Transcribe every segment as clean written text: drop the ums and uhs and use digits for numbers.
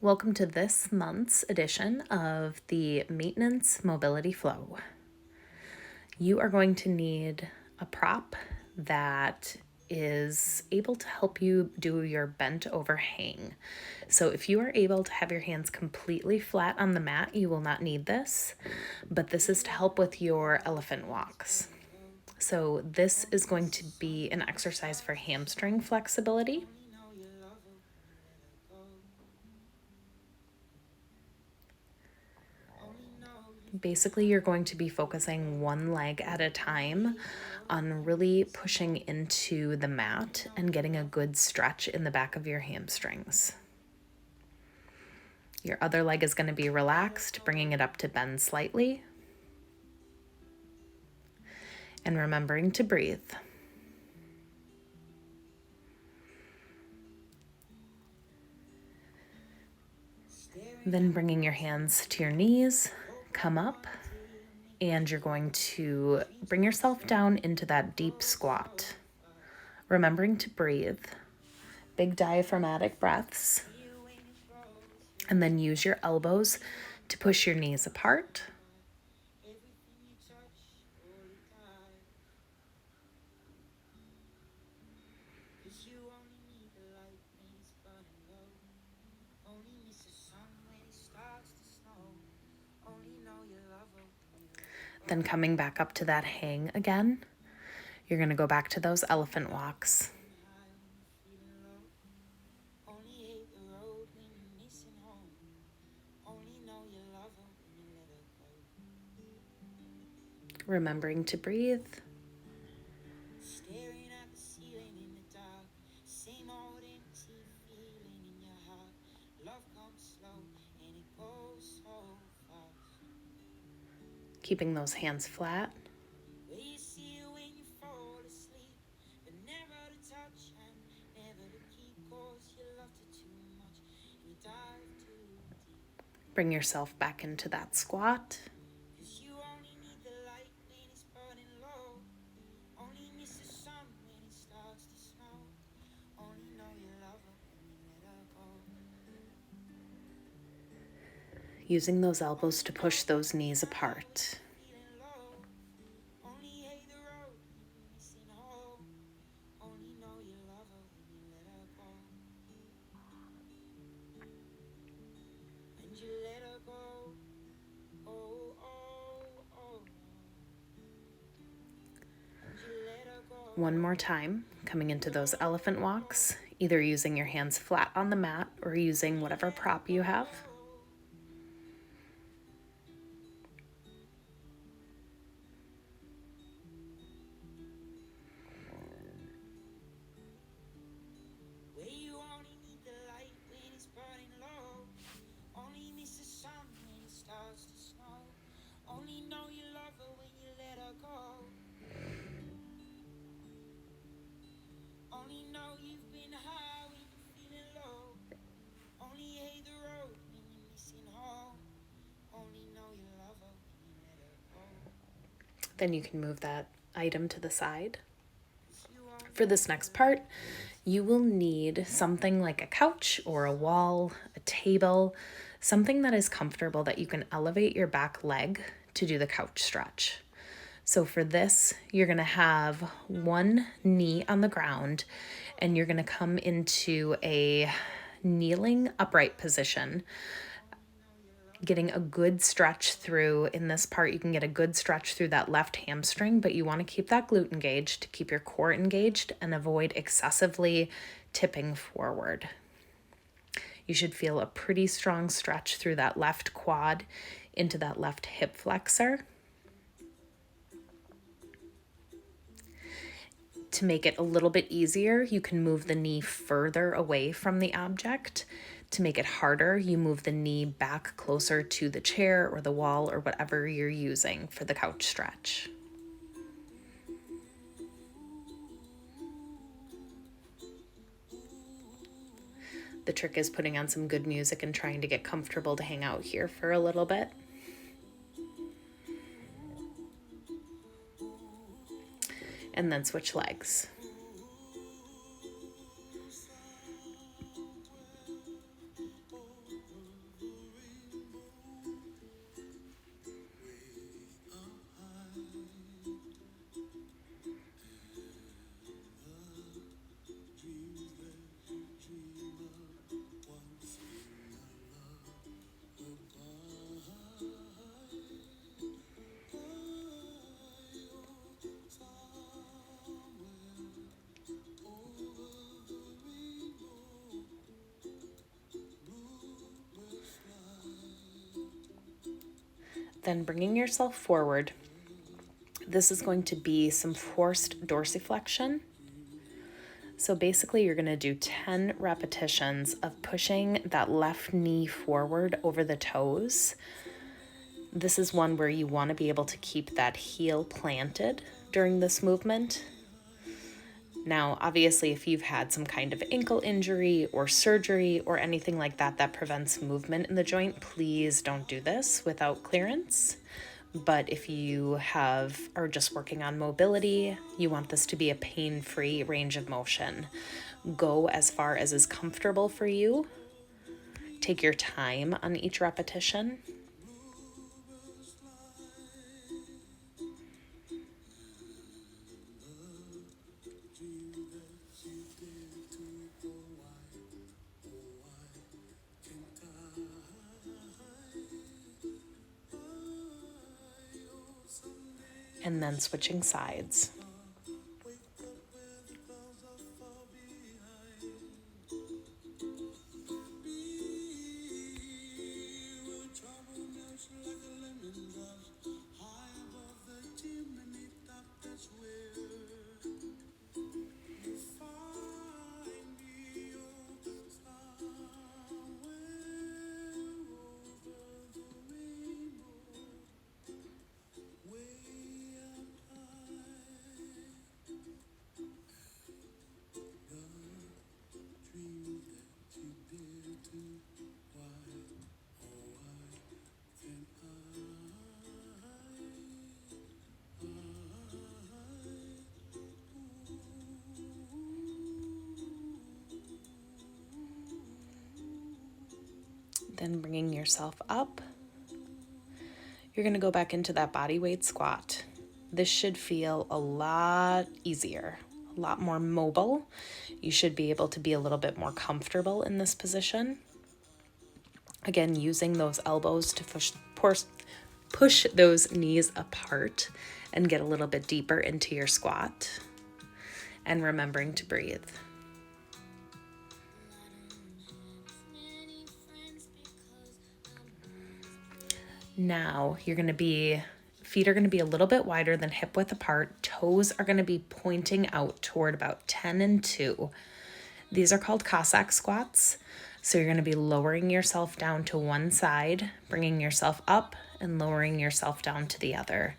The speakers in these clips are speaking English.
Welcome to this month's edition of the Maintenance Mobility Flow. You are going to need a prop that is able to help you do your bent over hang. So if you are able to have your hands completely flat on the mat, you will not need this, but this is to help with your elephant walks. So this is going to be an exercise for hamstring flexibility. Basically, you're going to be focusing one leg at a time on really pushing into the mat and getting a good stretch in the back of your hamstrings. Your other leg is going to be relaxed, bringing it up to bend slightly. And remembering to breathe. Then bringing your hands to your knees, come up, and you're going to bring yourself down into that deep squat. Remembering to breathe, big diaphragmatic breaths, and then use your elbows to push your knees apart. Then coming back up to that hang again, you're going to go back to those elephant walks. Remembering to breathe. Keeping those hands flat. Bring yourself back into that squat. Using those elbows to push those knees apart. One more time, coming into those elephant walks, either using your hands flat on the mat or using whatever prop you have. Then you can move that item to the side. For this next part, you will need something like a couch or a wall, a table, something that is comfortable that you can elevate your back leg to do the couch stretch. So for this, you're going to have one knee on the ground and you're going to come into a kneeling upright position, getting a good stretch through. In this part, you can get a good stretch through that left hamstring, but you want to keep that glute engaged to keep your core engaged and avoid excessively tipping forward. You should feel a pretty strong stretch through that left quad into that left hip flexor. To make it a little bit easier, you can move the knee further away from the object. To make it harder, you move the knee back closer to the chair or the wall or whatever you're using for the couch stretch. The trick is putting on some good music and trying to get comfortable to hang out here for a little bit. And then switch legs. Then bringing yourself forward. This is going to be some forced dorsiflexion. So basically you're going to do 10 repetitions of pushing that left knee forward over the toes. This is one where you want to be able to keep that heel planted during this movement. Now, obviously, if you've had some kind of ankle injury or surgery or anything like that that prevents movement in the joint, please don't do this without clearance. But if you are just working on mobility, you want this to be a pain-free range of motion. Go as far as is comfortable for you. Take your time on each repetition. And then switching sides. Then bringing yourself up, you're going to go back into that body weight squat. This should feel a lot easier, a lot more mobile. You should be able to be a little bit more comfortable in this position. Again, using those elbows to push those knees apart and get a little bit deeper into your squat. And remembering to breathe. Now feet are going to be a little bit wider than hip width apart. Toes are going to be pointing out toward about 10 and 2. These are called Cossack squats. So you're going to be lowering yourself down to one side, bringing yourself up and lowering yourself down to the other.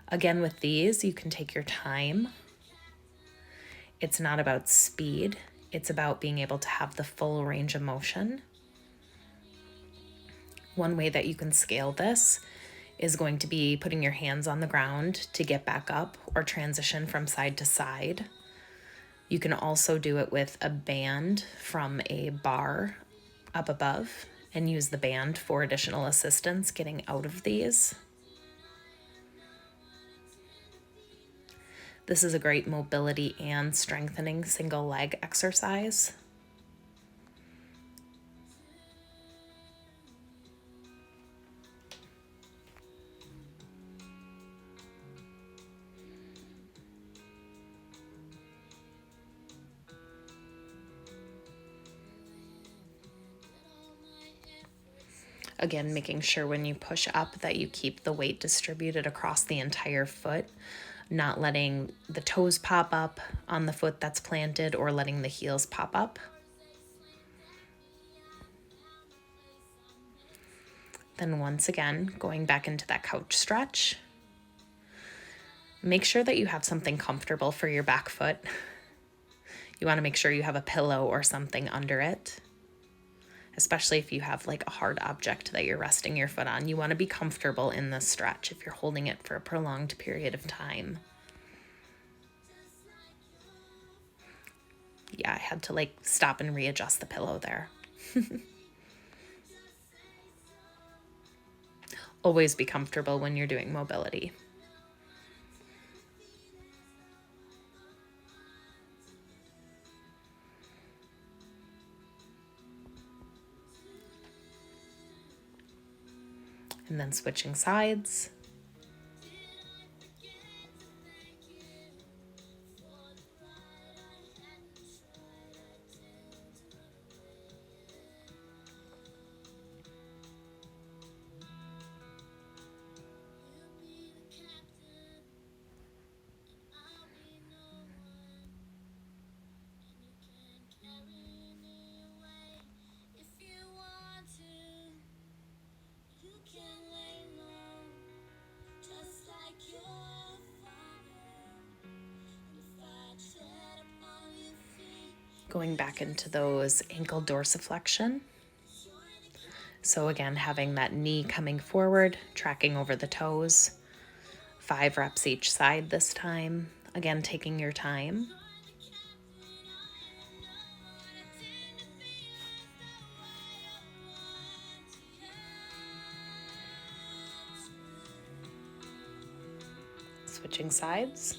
Again, with these, you can take your time. It's not about speed. It's about being able to have the full range of motion. One way that you can scale this is going to be putting your hands on the ground to get back up or transition from side to side. You can also do it with a band from a bar up above and use the band for additional assistance getting out of these. This is a great mobility and strengthening single leg exercise. Again, making sure when you push up that you keep the weight distributed across the entire foot, not letting the toes pop up on the foot that's planted or letting the heels pop up. Then once again, going back into that couch stretch. Make sure that you have something comfortable for your back foot. You want to make sure you have a pillow or something under it. Especially if you have like a hard object that you're resting your foot on. You want to be comfortable in this stretch if you're holding it for a prolonged period of time. Yeah, I had to stop and readjust the pillow there. Always be comfortable when you're doing mobility. And then switching sides. Going back into those ankle dorsiflexion. So again, having that knee coming forward, tracking over the toes. 5 reps each side this time. Again, taking your time. Switching sides.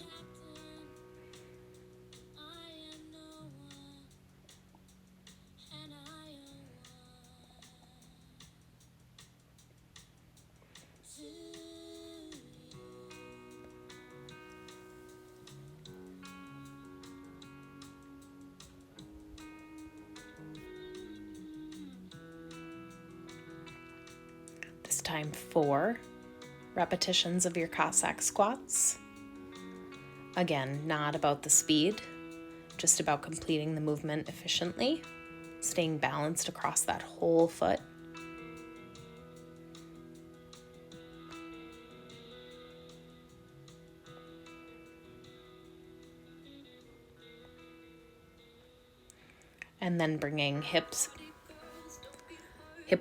This time 4 repetitions of your Cossack squats. Again, not about the speed, just about completing the movement efficiently, staying balanced across that whole foot. And then bringing hip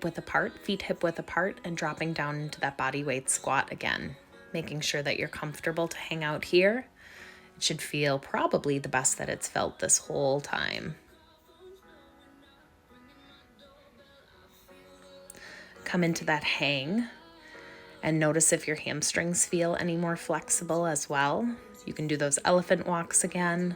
width apart, feet hip width apart, and dropping down into that body weight squat again, making sure that you're comfortable to hang out here. It should feel probably the best that it's felt this whole time. Come into that hang and notice if your hamstrings feel any more flexible as well. You can do those elephant walks again.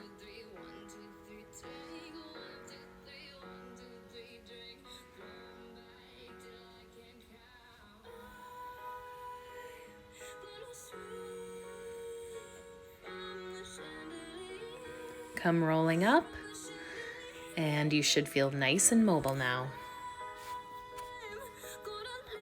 Come rolling up, and you should feel nice and mobile now.